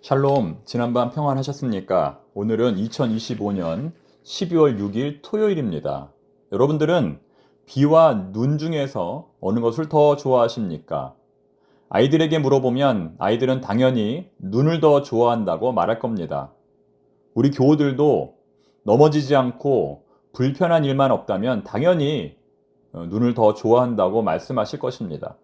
샬롬, 지난밤 평안하셨습니까? 오늘은 2025년 12월 6일 토요일입니다. 여러분들은 비와 눈 중에서 어느 것을 더 좋아하십니까? 아이들에게 물어보면 아이들은 당연히 눈을 더 좋아한다고 말할 겁니다. 우리 교우들도 넘어지지 않고 불편한 일만 없다면 당연히 눈을 더 좋아한다고 말씀하실 것입니다.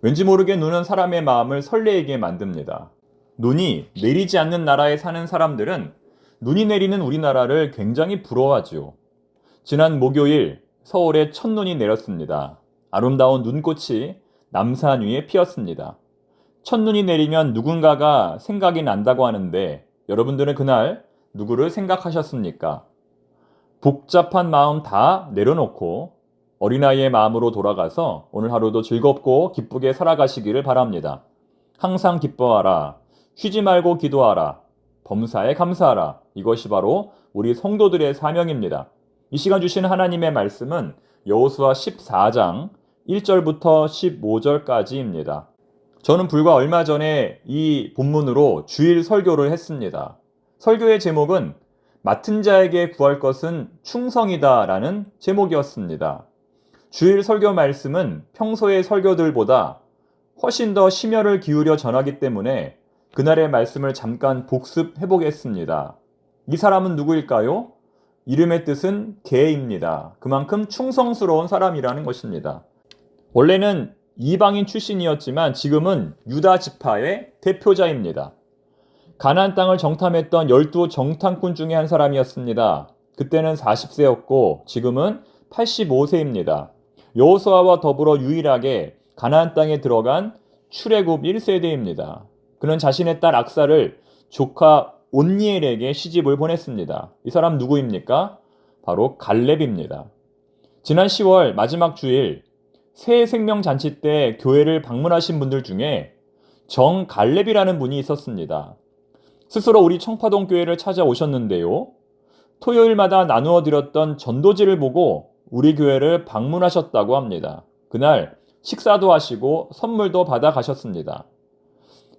왠지 모르게 눈은 사람의 마음을 설레게 만듭니다. 눈이 내리지 않는 나라에 사는 사람들은 눈이 내리는 우리나라를 굉장히 부러워하죠. 지난 목요일 서울에 첫눈이 내렸습니다. 아름다운 눈꽃이 남산 위에 피었습니다. 첫눈이 내리면 누군가가 생각이 난다고 하는데 여러분들은 그날 누구를 생각하셨습니까? 복잡한 마음 다 내려놓고 어린아이의 마음으로 돌아가서 오늘 하루도 즐겁고 기쁘게 살아가시기를 바랍니다. 항상 기뻐하라. 쉬지 말고 기도하라. 범사에 감사하라. 이것이 바로 우리 성도들의 사명입니다. 이 시간 주신 하나님의 말씀은 여호수아 14장 1절부터 15절까지입니다. 저는 불과 얼마 전에 이 본문으로 주일 설교를 했습니다. 설교의 제목은 맡은 자에게 구할 것은 충성이다 라는 제목이었습니다. 주일 설교 말씀은 평소의 설교들보다 훨씬 더 심혈을 기울여 전하기 때문에 그날의 말씀을 잠깐 복습해 보겠습니다. 이 사람은 누구일까요? 이름의 뜻은 개입니다. 그만큼 충성스러운 사람이라는 것입니다. 원래는 이방인 출신이었지만 지금은 유다 지파의 대표자입니다. 가나안 땅을 정탐했던 12 정탐꾼 중에 한 사람이었습니다. 그때는 40세였고 지금은 85세입니다. 여호수아와 더불어 유일하게 가나안 땅에 들어간 출애굽 1세대입니다. 그는 자신의 딸 악사를 조카 온니엘에게 시집을 보냈습니다. 이 사람 누구입니까? 바로 갈렙입니다. 지난 10월 마지막 주일 새 생명 잔치 때 교회를 방문하신 분들 중에 정갈렙이라는 분이 있었습니다. 스스로 우리 청파동 교회를 찾아오셨는데요. 토요일마다 나누어 드렸던 전도지를 보고 우리 교회를 방문하셨다고 합니다. 그날 식사도 하시고 선물도 받아 가셨습니다.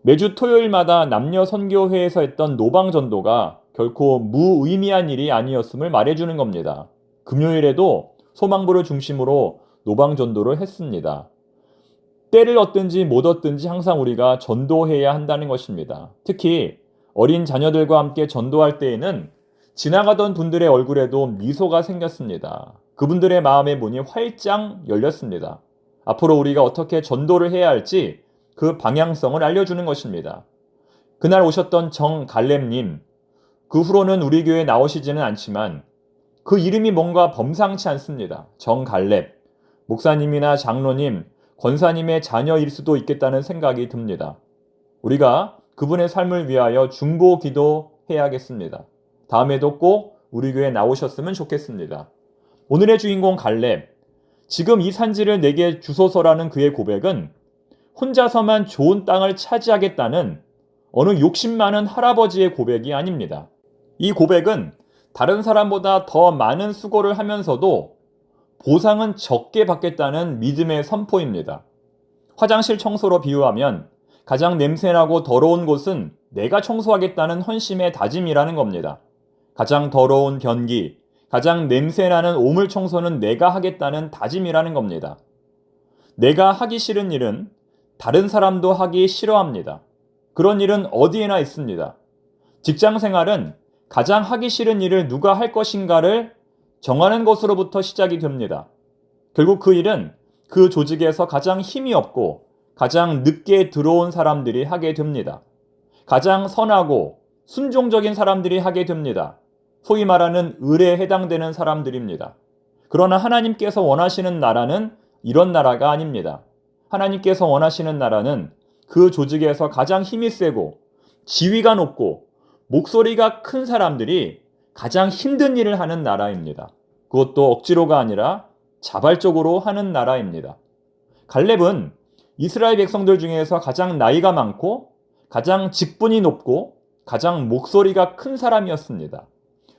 매주 토요일마다 남녀 선교회에서 했던 노방 전도가 결코 무의미한 일이 아니었음을 말해주는 겁니다. 금요일에도 소망부를 중심으로 노방 전도를 했습니다. 때를 얻든지 못 얻든지 항상 우리가 전도해야 한다는 것입니다. 특히 어린 자녀들과 함께 전도할 때에는 지나가던 분들의 얼굴에도 미소가 생겼습니다. 그분들의 마음의 문이 활짝 열렸습니다. 앞으로 우리가 어떻게 전도를 해야 할지 그 방향성을 알려주는 것입니다. 그날 오셨던 정갈렙님, 그 후로는 우리 교회에 나오시지는 않지만 그 이름이 뭔가 범상치 않습니다. 정갈렙, 목사님이나 장로님, 권사님의 자녀일 수도 있겠다는 생각이 듭니다. 우리가 그분의 삶을 위하여 중보 기도해야겠습니다. 다음에도 꼭 우리 교회에 나오셨으면 좋겠습니다. 오늘의 주인공 갈렙, 지금 이 산지를 내게 주소서라는 그의 고백은 혼자서만 좋은 땅을 차지하겠다는 어느 욕심 많은 할아버지의 고백이 아닙니다. 이 고백은 다른 사람보다 더 많은 수고를 하면서도 보상은 적게 받겠다는 믿음의 선포입니다. 화장실 청소로 비유하면 가장 냄새나고 더러운 곳은 내가 청소하겠다는 헌심의 다짐이라는 겁니다. 가장 더러운 변기, 가장 냄새나는 오물 청소는 내가 하겠다는 다짐이라는 겁니다. 내가 하기 싫은 일은 다른 사람도 하기 싫어합니다. 그런 일은 어디에나 있습니다. 직장 생활은 가장 하기 싫은 일을 누가 할 것인가를 정하는 것으로부터 시작이 됩니다. 결국 그 일은 그 조직에서 가장 힘이 없고 가장 늦게 들어온 사람들이 하게 됩니다. 가장 선하고 순종적인 사람들이 하게 됩니다. 소위 말하는 을에 해당되는 사람들입니다. 그러나 하나님께서 원하시는 나라는 이런 나라가 아닙니다. 하나님께서 원하시는 나라는 그 조직에서 가장 힘이 세고 지위가 높고 목소리가 큰 사람들이 가장 힘든 일을 하는 나라입니다. 그것도 억지로가 아니라 자발적으로 하는 나라입니다. 갈렙은 이스라엘 백성들 중에서 가장 나이가 많고 가장 직분이 높고 가장 목소리가 큰 사람이었습니다.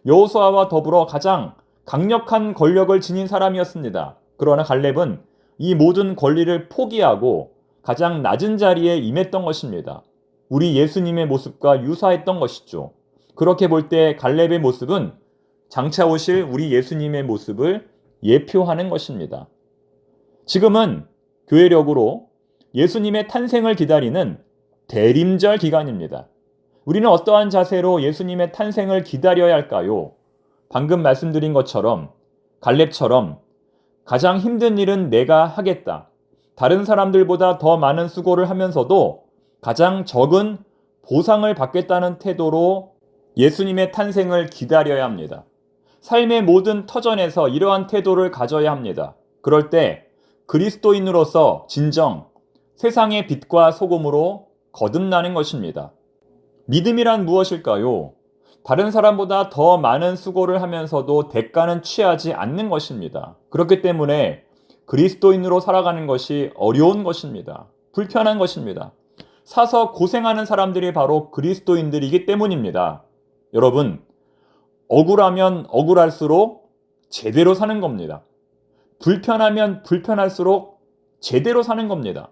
여호수아와 더불어 가장 강력한 권력을 지닌 사람이었습니다. 그러나 갈렙은 이 모든 권리를 포기하고 가장 낮은 자리에 임했던 것입니다. 우리 예수님의 모습과 유사했던 것이죠. 그렇게 볼 때 갈렙의 모습은 장차 오실 우리 예수님의 모습을 예표하는 것입니다. 지금은 교회력으로 예수님의 탄생을 기다리는 대림절 기간입니다. 우리는 어떠한 자세로 예수님의 탄생을 기다려야 할까요? 방금 말씀드린 것처럼 갈렙처럼 가장 힘든 일은 내가 하겠다. 다른 사람들보다 더 많은 수고를 하면서도 가장 적은 보상을 받겠다는 태도로 예수님의 탄생을 기다려야 합니다. 삶의 모든 터전에서 이러한 태도를 가져야 합니다. 그럴 때 그리스도인으로서 진정 세상의 빛과 소금으로 거듭나는 것입니다. 믿음이란 무엇일까요? 다른 사람보다 더 많은 수고를 하면서도 대가는 취하지 않는 것입니다. 그렇기 때문에 그리스도인으로 살아가는 것이 어려운 것입니다. 불편한 것입니다. 사서 고생하는 사람들이 바로 그리스도인들이기 때문입니다. 여러분, 억울하면 억울할수록 제대로 사는 겁니다. 불편하면 불편할수록 제대로 사는 겁니다.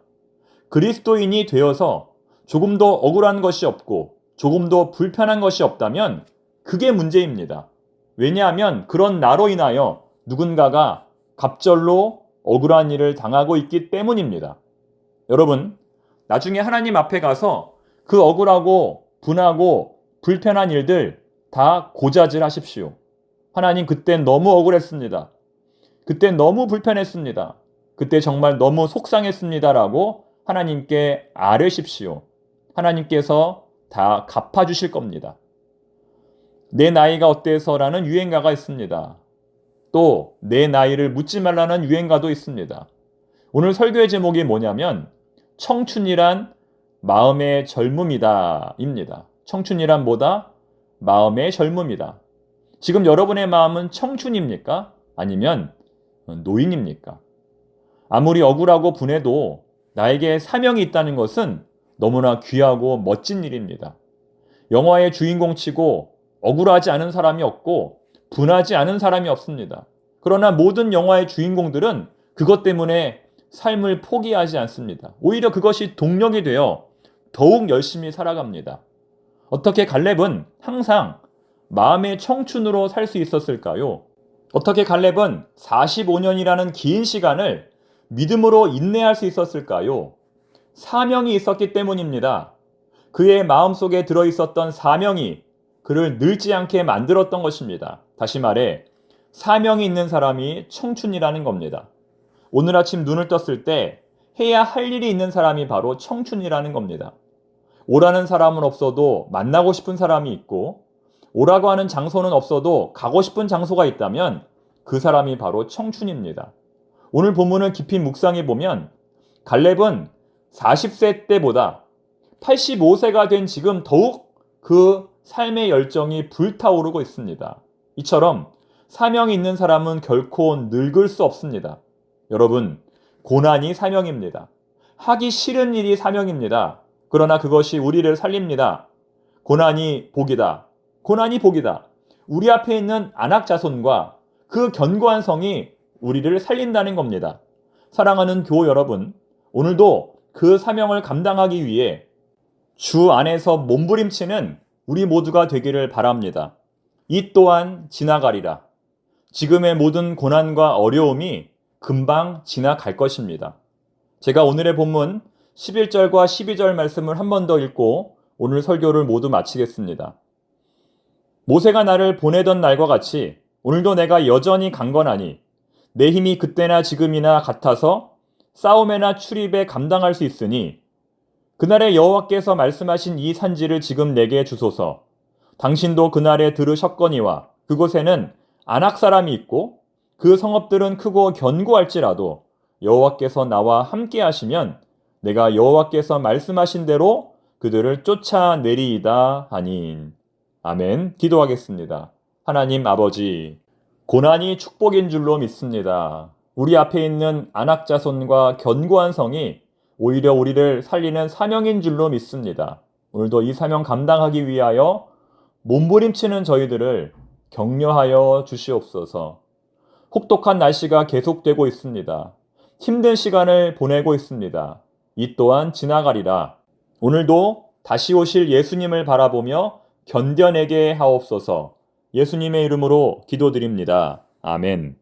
그리스도인이 되어서 조금 더 억울한 것이 없고 조금 더 불편한 것이 없다면 그게 문제입니다. 왜냐하면 그런 나로 인하여 누군가가 갑절로 억울한 일을 당하고 있기 때문입니다. 여러분, 나중에 하나님 앞에 가서 그 억울하고 분하고 불편한 일들 다 고자질 하십시오. 하나님, 그땐 너무 억울했습니다. 그땐 너무 불편했습니다. 그때 정말 너무 속상했습니다라고 하나님께 아뢰십시오. 하나님께서 다 갚아주실 겁니다. 내 나이가 어때서라는 유행가가 있습니다. 또 내 나이를 묻지 말라는 유행가도 있습니다. 오늘 설교의 제목이 뭐냐면 청춘이란 마음의 젊음이다 입니다. 청춘이란 뭐다? 마음의 젊음이다. 지금 여러분의 마음은 청춘입니까? 아니면 노인입니까? 아무리 억울하고 분해도 나에게 사명이 있다는 것은 너무나 귀하고 멋진 일입니다. 영화의 주인공 치고 억울하지 않은 사람이 없고 분하지 않은 사람이 없습니다. 그러나 모든 영화의 주인공들은 그것 때문에 삶을 포기하지 않습니다. 오히려 그것이 동력이 되어 더욱 열심히 살아갑니다. 어떻게 갈렙은 항상 마음의 청춘으로 살 수 있었을까요? 어떻게 갈렙은 45년이라는 긴 시간을 믿음으로 인내할 수 있었을까요? 사명이 있었기 때문입니다. 그의 마음속에 들어있었던 사명이 그를 늙지 않게 만들었던 것입니다. 다시 말해 사명이 있는 사람이 청춘이라는 겁니다. 오늘 아침 눈을 떴을 때 해야 할 일이 있는 사람이 바로 청춘이라는 겁니다. 오라는 사람은 없어도 만나고 싶은 사람이 있고 오라고 하는 장소는 없어도 가고 싶은 장소가 있다면 그 사람이 바로 청춘입니다. 오늘 본문을 깊이 묵상해 보면 갈렙은 40세 때보다 85세가 된 지금 더욱 그 삶의 열정이 불타오르고 있습니다. 이처럼 사명이 있는 사람은 결코 늙을 수 없습니다. 여러분, 고난이 사명입니다. 하기 싫은 일이 사명입니다. 그러나 그것이 우리를 살립니다. 고난이 복이다. 고난이 복이다. 우리 앞에 있는 안악자손과 그 견고한 성이 우리를 살린다는 겁니다. 사랑하는 교우 여러분, 오늘도 그 사명을 감당하기 위해 주 안에서 몸부림치는 우리 모두가 되기를 바랍니다. 이 또한 지나가리라. 지금의 모든 고난과 어려움이 금방 지나갈 것입니다. 제가 오늘의 본문 11절과 12절 말씀을 한 번 더 읽고 오늘 설교를 모두 마치겠습니다. 모세가 나를 보내던 날과 같이 오늘도 내가 여전히 강건하니 내 힘이 그때나 지금이나 같아서 싸움에나 출입에 감당할 수 있으니 그날에 여호와께서 말씀하신 이 산지를 지금 내게 주소서. 당신도 그날에 들으셨거니와 그곳에는 안악 사람이 있고 그 성읍들은 크고 견고할지라도 여호와께서 나와 함께 하시면 내가 여호와께서 말씀하신 대로 그들을 쫓아내리이다 하니. 아멘. 기도하겠습니다. 하나님 아버지, 고난이 축복인 줄로 믿습니다. 우리 앞에 있는 안악자손과 견고한 성이 오히려 우리를 살리는 사명인 줄로 믿습니다. 오늘도 이 사명 감당하기 위하여 몸부림치는 저희들을 격려하여 주시옵소서. 혹독한 날씨가 계속되고 있습니다. 힘든 시간을 보내고 있습니다. 이 또한 지나가리라. 오늘도 다시 오실 예수님을 바라보며 견뎌내게 하옵소서. 예수님의 이름으로 기도드립니다. 아멘.